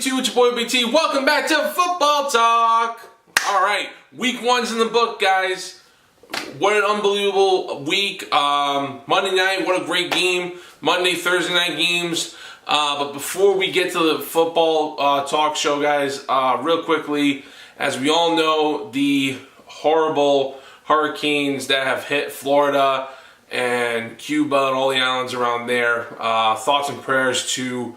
FTEP25, it's your boy BT. Welcome back to Football Talk. All right, week one's in the book, guys. What an unbelievable week. Monday night, what a great game. Monday, Thursday night games. But before we get to the football talk show, guys, real quickly, as we all know, the horrible hurricanes that have hit Florida and Cuba and all the islands around there. Thoughts and prayers to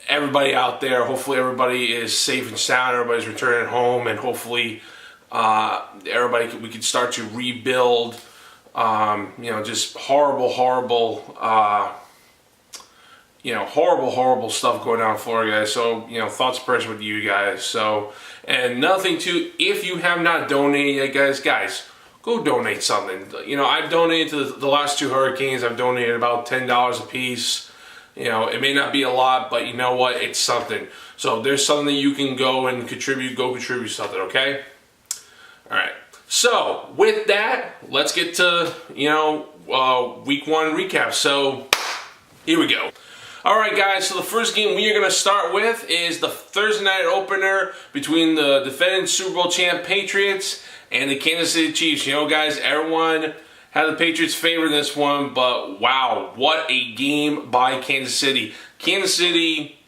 everybody out there. Hopefully everybody is safe and sound. Everybody's returning home, and hopefully we can start to rebuild. Just horrible stuff going on in Florida, guys. So, thoughts and prayers with you guys. So, and nothing to, if you have not donated yet, guys, go donate something. I've donated to the last two hurricanes. I've donated about $10 a piece. It may not be a lot, but you know what? It's something. So there's something that you can go and contribute. Go contribute something, okay? All right. So with that, let's get to, week one recap. So here we go. All right, guys, so the first game we are going to start with is the Thursday night opener between the defending Super Bowl champ Patriots and the Kansas City Chiefs. Guys, everyone had the Patriots favored in this one, but wow, what a game by Kansas City. Kansas City,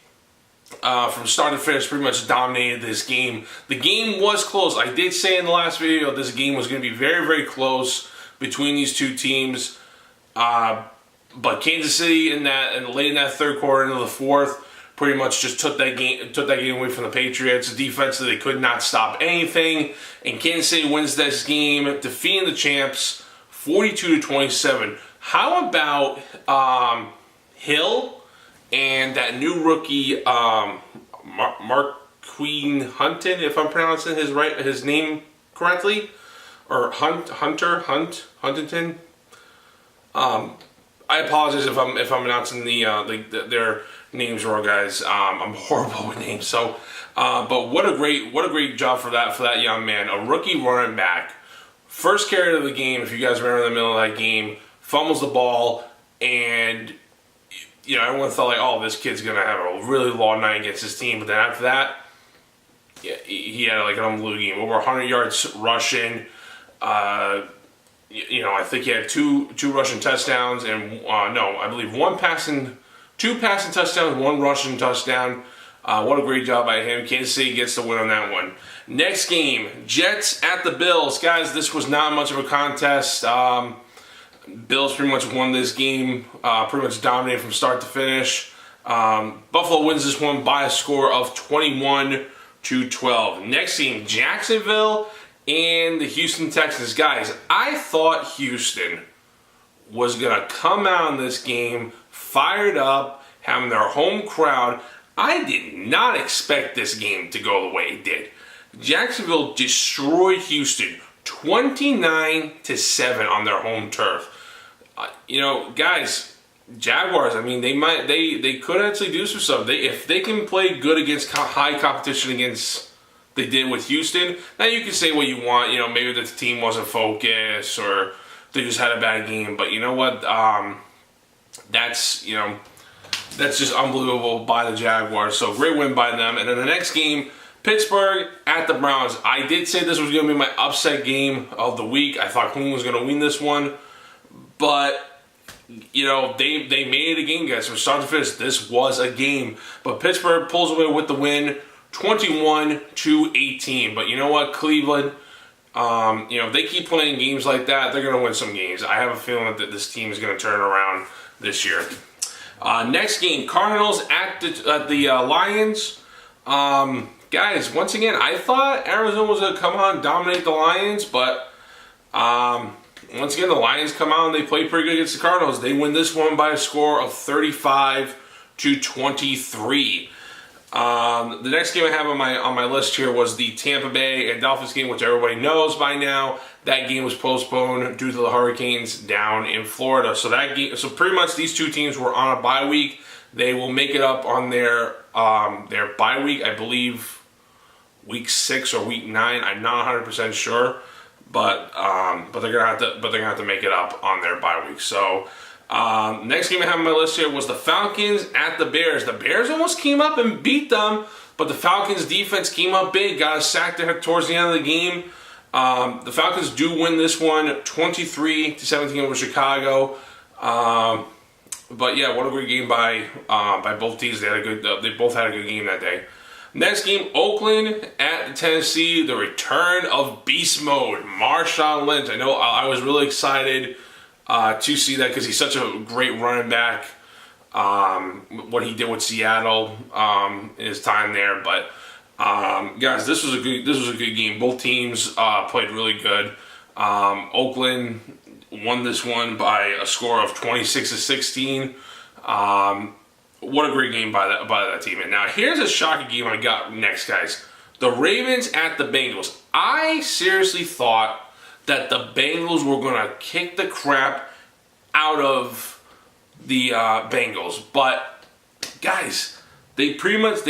from start to finish, pretty much dominated this game. The game was close. I did say in the last video this game was going to be very, very close between these two teams. But Kansas City late in that third quarter into the fourth pretty much just took that game away from the Patriots. Defensively, they could not stop anything, and Kansas City wins this game, defeating the champs 42-27. How about Hill and that new rookie Marquine Hunton, if I'm pronouncing his name correctly, or Huntington. I apologize if I'm announcing their names wrong, guys. I'm horrible with names. So, but what a great job for that young man, a rookie running back. First carry of the game, if you guys remember in the middle of that game, fumbles the ball, and everyone thought like, oh, this kid's gonna have a really long night against his team. But then after that, he had like an unbelievable game, over 100 yards rushing. I think he had two rushing touchdowns, and I believe two passing touchdowns, one rushing touchdown. What a great job by him. Kansas City gets the win on that one. Next game, Jets at the Bills. Guys, this was not much of a contest. Bills pretty much won this game, pretty much dominated from start to finish. Buffalo wins this one by a score of 21-12. Next game, Jacksonville and the Houston Texans. Guys, I thought Houston was going to come out in this game fired up, having their home crowd. I did not expect this game to go the way it did. Jacksonville destroyed Houston 29-7 on their home turf. Guys, Jaguars, I mean, they could actually do some stuff. If they can play good against high competition against they did with Houston, now you can say what you want. Maybe the team wasn't focused or they just had a bad game. But you know what? That's just unbelievable by the Jaguars. So great win by them. And then the next game, Pittsburgh at the Browns. I did say this was going to be my upset game of the week. I thought Cleveland was going to win this one. But, they made it a game, guys. From start to finish, this was a game. But Pittsburgh pulls away with the win, 21-18. But you know what, Cleveland, if they keep playing games like that, they're going to win some games. I have a feeling that this team is going to turn around this year. Next game, Cardinals at the Lions. Guys, once again, I thought Arizona was going to come out and dominate the Lions, but once again, the Lions come out and they play pretty good against the Cardinals. They win this one by a score of 35-23. The next game I have on my list here was the Tampa Bay and Dolphins game, which everybody knows by now. That game was postponed due to the hurricanes down in Florida. So pretty much these two teams were on a bye week. They will make it up on their bye week, I believe, week 6 or week 9. I'm not 100% sure, but they're gonna have to make it up on their bye week. So Next game I have on my list here was the Falcons at the Bears. The Bears almost came up and beat them, but the Falcons defense came up big, got a sack there towards the end of the game. The Falcons do win this one 23-17 over Chicago. But yeah, what a great game by both teams. They both had a good game that day. Next game, Oakland at Tennessee. The return of beast mode, Marshawn Lynch. I know I was really excited to see that because he's such a great running back. What he did with Seattle in his time there, but guys, this was a good game. Both teams played really good. Oakland won this one by a score of 26-16. What a great game by that team. And now here's a shocking game I got next, guys. The Ravens at the Bengals. I seriously thought that the Bengals were going to kick the crap out of the Bengals, but guys, they pretty much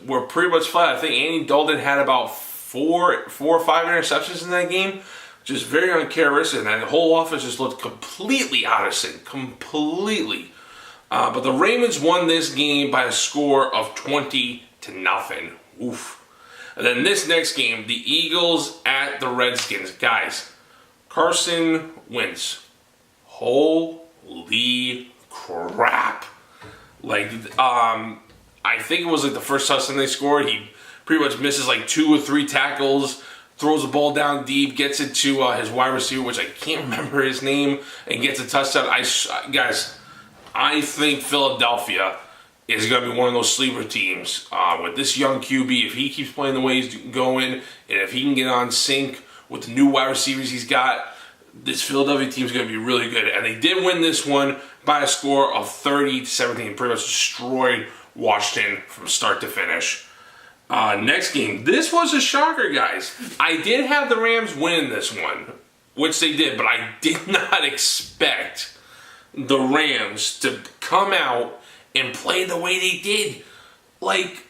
were flat. I think Andy Dalton had about four or five interceptions in that game, just very uncharacteristic, and the whole offense just looked completely out of sync, completely. But the Ravens won this game by a score of 20-0. Oof. And then this next game, the Eagles at the Redskins. Guys, Carson Wentz. Holy crap. Like, I think it was like the first touchdown they scored. He pretty much misses like 2 or 3 tackles, throws the ball down deep, gets it to his wide receiver, which I can't remember his name, and gets a touchdown. Guys, I think Philadelphia is going to be one of those sleeper teams with this young QB. If he keeps playing the way he's going, and if he can get on sync with the new wide receivers he's got, this Philadelphia team is going to be really good. And they did win this one by a score of 30-17. Pretty much destroyed Washington from start to finish. Next game. This was a shocker, guys. I did have the Rams win this one, which they did, but I did not expect the Rams to come out and play the way they did. Like,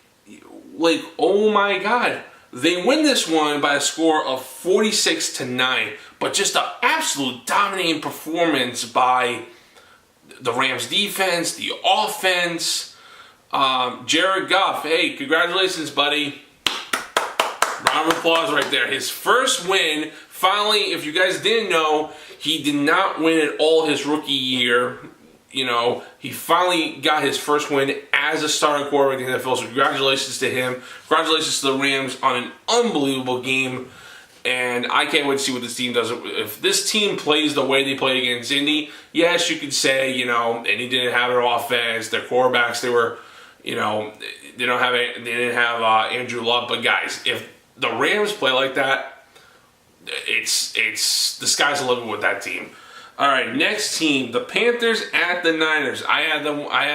oh my God. They win this one by a score of 46-9, but just an absolute dominating performance by the Rams defense, the offense. Jared Goff, hey, congratulations, buddy. Round of applause right there. His first win. Finally, if you guys didn't know, he did not win at all his rookie year. You know, he finally got his first win as a starting quarterback in the NFL. So congratulations to him. Congratulations to the Rams on an unbelievable game. And I can't wait to see what this team does. If this team plays the way they played against Indy, yes, you could say, you know, Indy didn't have their offense, their quarterbacks, they were, you know, they didn't have Andrew Luck. But guys, if the Rams play like that, it's the sky's the limit with that team. All right, next team, the Panthers at the Niners. I had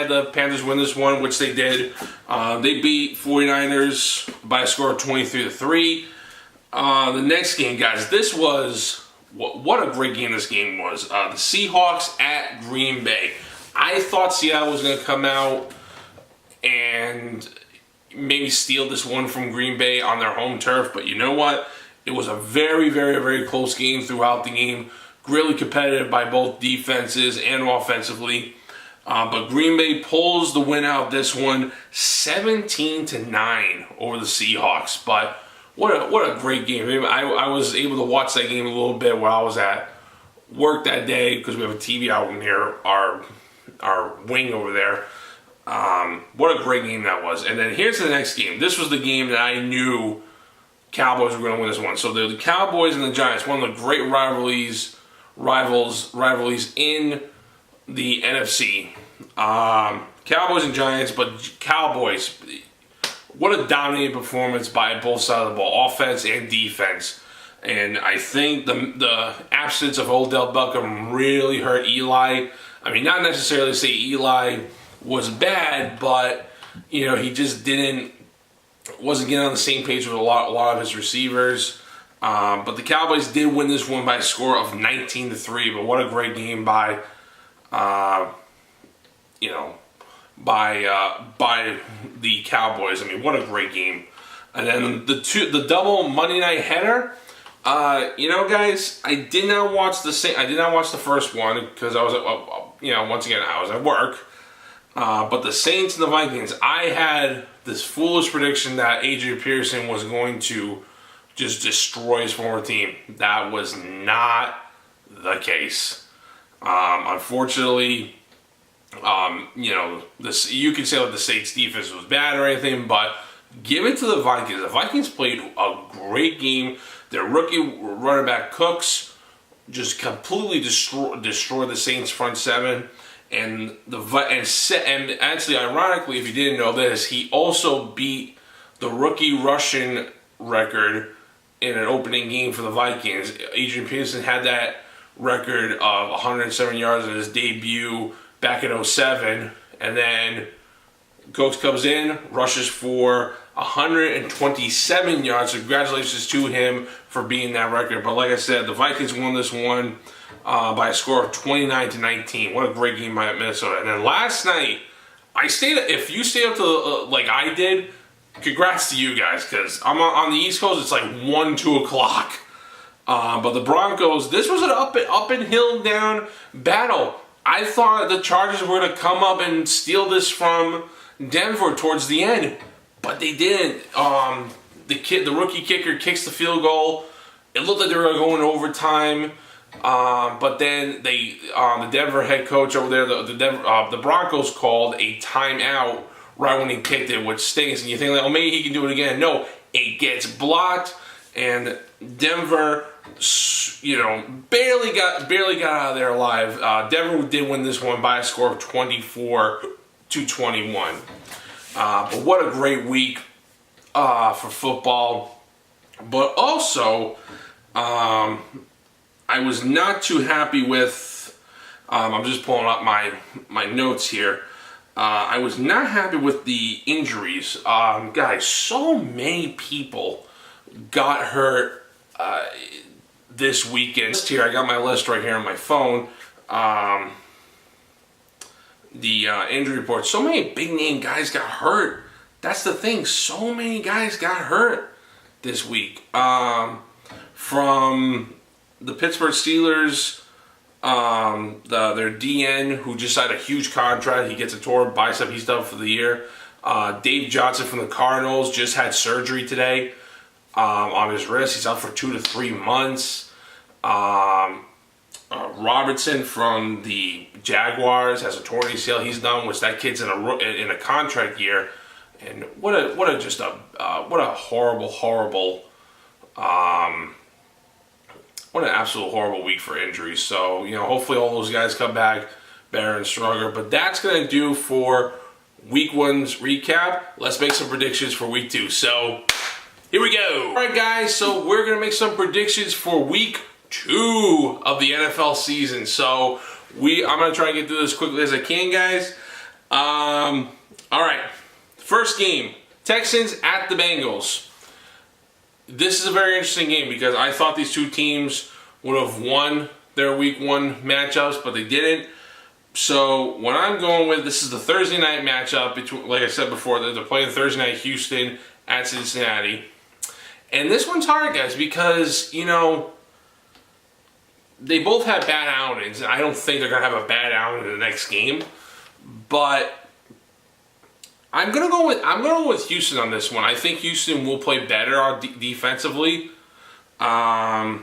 the Panthers win this one, which they did. They beat 49ers by a score of 23-3. The next game, guys, this was what a great game this game was. The Seahawks at Green Bay. I thought Seattle was going to come out and maybe steal this one from Green Bay on their home turf, but you know what? It was a very, very, very close game throughout the game. Really competitive by both defenses and offensively. But Green Bay pulls the win out of this one 17-9 over the Seahawks. But what a great game. I was able to watch that game a little bit while I was at work that day because we have a TV out near our wing over there. What a great game that was. And then here's the next game. This was the game that I knew Cowboys were going to win this one. So the Cowboys and the Giants, one of the great rivalries in the NFC. Cowboys and Giants, but Cowboys, what a dominating performance by both sides of the ball, offense and defense. And I think the absence of Odell Beckham really hurt Eli. I mean, not necessarily say Eli was bad, but you know, he just wasn't getting on the same page with a lot of his receivers. But the Cowboys did win this one by a score of 19-3. But what a great game by the Cowboys. I mean, what a great game. And then the double Monday night header. Guys, I did not watch the first one because I was, once again, I was at work. But the Saints and the Vikings, I had this foolish prediction that Adrian Peterson was going to just destroy his former team. That was not the case. Unfortunately, you can say that the Saints defense was bad or anything, but give it to the Vikings. The Vikings played a great game. Their rookie running back Cooks just completely destroyed the Saints front seven. And actually, ironically, if you didn't know this, he also beat the rookie rushing record in an opening game for the Vikings. Adrian Peterson had that record of 107 yards in his debut back in 2007, and then Cooks comes in, rushes for 127 yards. So congratulations to him for beating that record. But like I said, the Vikings won this one by a score of 29-19. What a great game by Minnesota. And then last night, if you stayed up to like I did, congrats to you guys, because I'm on the East Coast. It's like 1-2 o'clock. But the Broncos, this was an up and hill down battle. I thought the Chargers were going to come up and steal this from Denver towards the end, but they didn't. The rookie kicker kicks the field goal. It looked like they were going to go in overtime, but then the Denver head coach over there, the Broncos called a timeout right when he kicked it, which stinks. And you think, like, oh, maybe he can do it again. No, it gets blocked, and Denver, barely got out of there alive. Denver did win this one by a score of 24-21. But what a great week for football. But also, I was not too happy with. I'm just pulling up my notes here. I was not happy with the injuries. Guys, so many people got hurt this weekend. Here, I got my list right here on my phone. The injury report. So many big name guys got hurt. That's the thing. So many guys got hurt this week. From the Pittsburgh Steelers, their DN who just signed a huge contract. He gets a torn bicep. He's done for the year. Dave Johnson from the Cardinals just had surgery today on his wrist. He's out for 2 to 3 months. Robertson from the Jaguars has a torn ACL. He's done, which that kid's in a contract year. And what a horrible, what an absolute horrible week for injuries. So, hopefully all those guys come back better and stronger. But that's going to do for week one's recap. Let's make some predictions for week 2. So, here we go. All right, guys. So, we're going to make some predictions for week 2 of the NFL season. So, I'm going to try and get through this as quickly as I can, guys. All right. First game, Texans at the Bengals. This is a very interesting game because I thought these two teams would have won their week 1 matchups, but they didn't. So what I'm going with, this is the Thursday night matchup between, like I said before, they're playing Thursday night Houston at Cincinnati. And this one's hard, guys, because, they both had bad outings, and I don't think they're going to have a bad outing in the next game. But I'm gonna go with Houston on this one. I think Houston will play better on defensively. I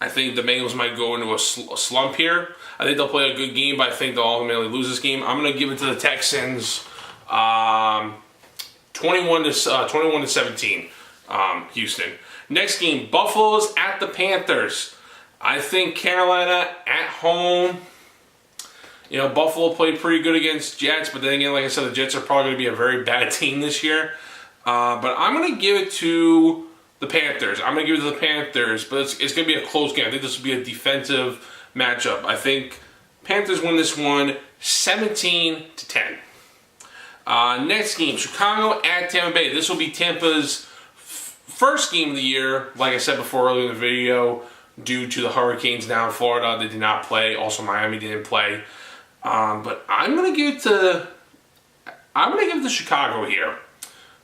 think the Bengals might go into a slump here. I think they'll play a good game, but I think they'll ultimately lose this game. I'm gonna give it to the Texans, 21-17. Houston. Next game, Buffalo's at the Panthers. I think Carolina at home. Buffalo played pretty good against Jets, but then again, like I said, the Jets are probably going to be a very bad team this year. But I'm going to give it to the Panthers. I'm going to give it to the Panthers, but it's going to be a close game. I think this will be a defensive matchup. I think Panthers win this one 17-10. Next game, Chicago at Tampa Bay. This will be Tampa's first game of the year, like I said before earlier in the video, due to the Hurricanes now in Florida. They did not play. Also, Miami didn't play. But I'm gonna give it to Chicago here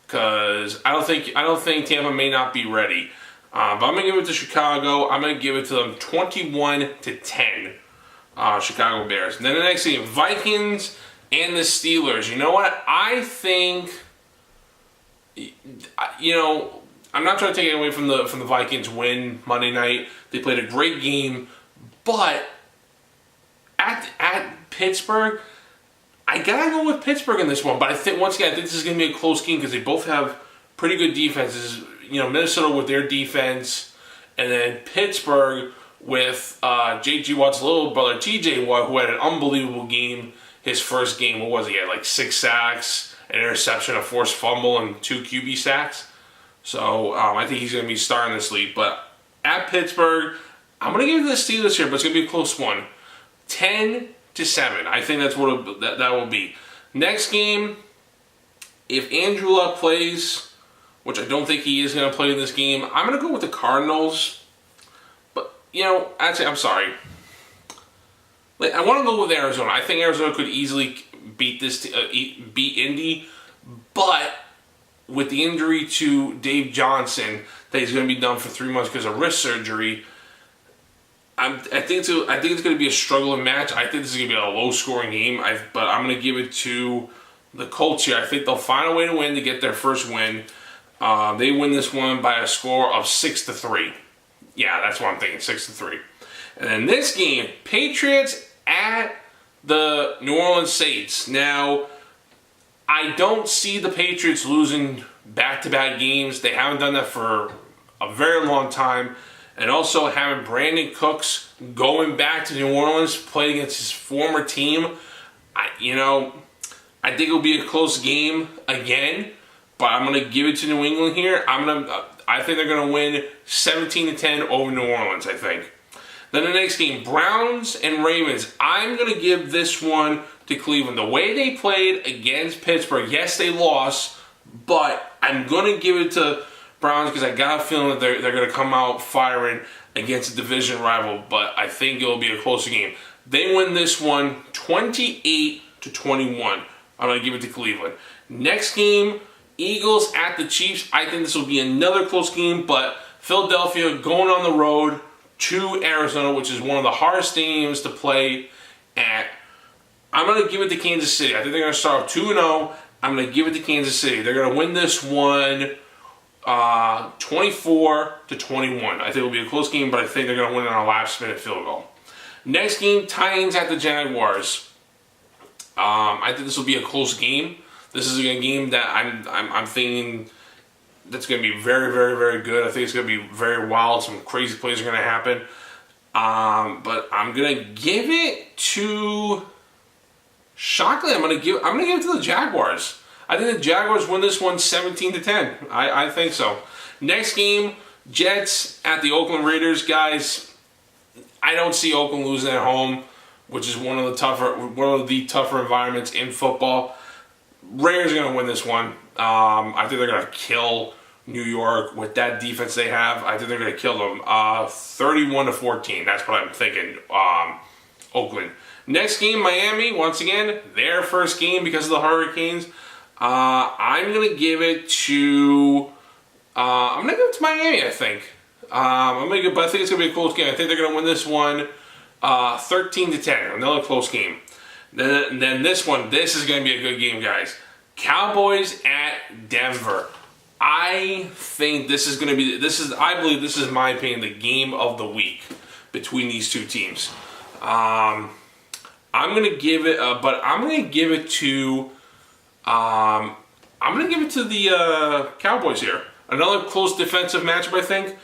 because I don't think Tampa may not be ready. But I'm going to give it to Chicago. I'm going to give it to them 21-10. Chicago Bears. And then the next game, Vikings and the Steelers. You know what? I think, I'm not trying to take it away from the Vikings win Monday night. They played a great game, but at Pittsburgh, I gotta go with Pittsburgh in this one. But I think once again, I think this is gonna be a close game because they both have pretty good defenses. Minnesota with their defense, and then Pittsburgh with J.G. Watt's little brother, T.J. Watt, who had an unbelievable game. His first game, what was he? He had like 6 sacks, an interception, a forced fumble, and 2 QB sacks. So I think he's going to be starting this league. But at Pittsburgh, I'm going to give it to the Steelers here, but it's going to be a close one. 10-7. I think that's what that will be. Next game, if Andrew Luck plays, which I don't think he is going to play in this game, I'm going to go with the Cardinals. But, actually, I'm sorry. I want to go with Arizona. I think Arizona could easily beat Indy, but with the injury to Dave Johnson, that he's going to be done for 3 months because of wrist surgery, I think it's going to be a struggling match. I think this is going to be a low-scoring game, but I'm going to give it to the Colts here. I think they'll find a way to win to get their first win. They win this one by a score of 6-3. Yeah, that's what I'm thinking, 6-3. And then this game, Patriots at the New Orleans Saints. Now, I don't see the Patriots losing back-to-back games. They haven't done that for a very long time. And also having Brandon Cooks going back to New Orleans, playing against his former team. I think it'll be a close game again, but I'm going to give it to New England here. I think they're going to win 17-10 over New Orleans, I think. Then the next game, Browns and Ravens. I'm going to give this one to Cleveland. The way they played against Pittsburgh, yes, they lost, but I'm going to give it to Browns because I got a feeling that they're going to come out firing against a division rival, but I think it'll be a closer game. They win this one 28-21. I'm going to give it to Cleveland. Next game, Eagles at the Chiefs. I think this will be another close game, but Philadelphia going on the road to Arizona, which is one of the hardest stadiums to play at. I'm going to give it to Kansas City. I think they're going to start 2-0. I'm going to give it to Kansas City. They're going to win this one 24-21. I think it'll be a close game, but I think they're going to win on a last-minute field goal. Next game, Titans at the Jaguars. I think this will be a close game. This is a game that I'm thinking that's going to be very, very, very good. I think it's going to be very wild. Some crazy plays are going to happen. But I'm going to give it to... Shockingly, I'm going to give it to the Jaguars. I think the Jaguars win this one 17-10. I think so. Next game, Jets at the Oakland Raiders. Guys, I don't see Oakland losing at home, which is one of the tougher environments in football. Raiders are going to win this one. I think they're going to kill New York with that defense they have. I think they're going to kill them 31-14. That's what I'm thinking. Oakland. Next game, Miami. Once again, their first game because of the Hurricanes. I'm going to give it to Miami, I think. But I think it's going to be a close game. I think they're going to win this one 13-10. Another close game. Then this is going to be a good game, guys. Cowboys at Denver. I think this is going to be, I believe this is, in my opinion, the game of the week between these two teams. I'm going to give it to the Cowboys here. Another close defensive matchup, I think.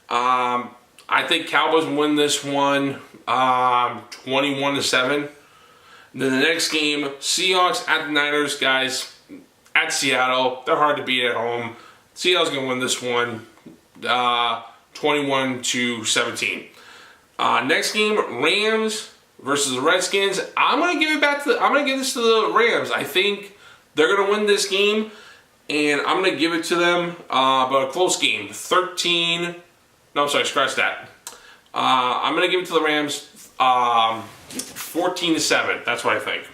I think Cowboys win this one 21-7. Then the next game, Seahawks at the Niners, guys. At Seattle, they're hard to beat at home. Seattle's going to win this one 21-17. Next game, Rams versus the Redskins. I'm going to give this to the Rams. I think they're going to win this game, and I'm going to give it to them. But a close game, 13. No, I'm sorry, scratch that. I'm going to give it to the Rams 14-7. That's what I think.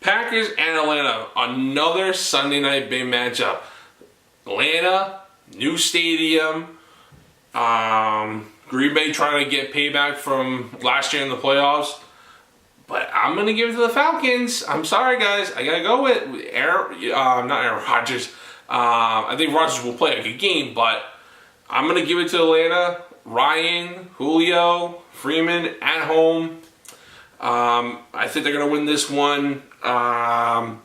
Packers and Atlanta, another Sunday night big matchup. Atlanta, new stadium. Green Bay trying to get payback from last year in the playoffs. But I'm going to give it to the Falcons. I'm sorry, guys. I got to go with not Aaron Rodgers. I think Rodgers will play a good game, but I'm going to give it to Atlanta. Ryan, Julio, Freeman at home. I think they're going to win this one 28-21,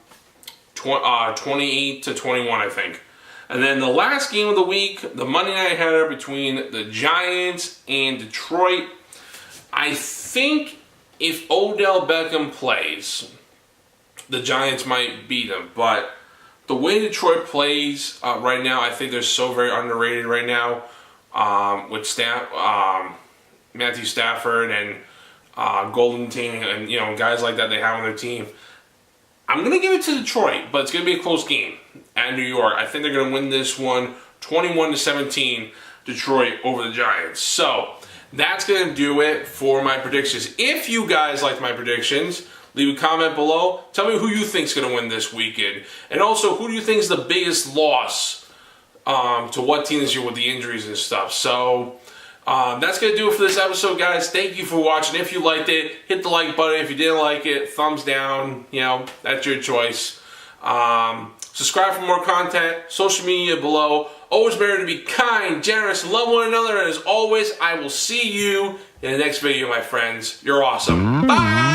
I think. And then the last game of the week, the Monday night header between the Giants and Detroit. I think if Odell Beckham plays, the Giants might beat him. But the way Detroit plays right now, I think they're so very underrated right now with Matthew Stafford and Golden Tate and guys like that they have on their team. I'm going to give it to Detroit, but it's going to be a close game at New York. I think they're going to win this one 21-17, Detroit over the Giants. So that's going to do it for my predictions. If you guys liked my predictions, leave a comment below. Tell me who you think is going to win this weekend. And also, who do you think is the biggest loss to what team this year with the injuries and stuff. So that's going to do it for this episode, guys. Thank you for watching. If you liked it, hit the like button. If you didn't like it, thumbs down. That's your choice. Subscribe for more content. Social media below. Always better to be kind, generous, and love one another. And as always, I will see you in the next video, my friends. You're awesome. Bye!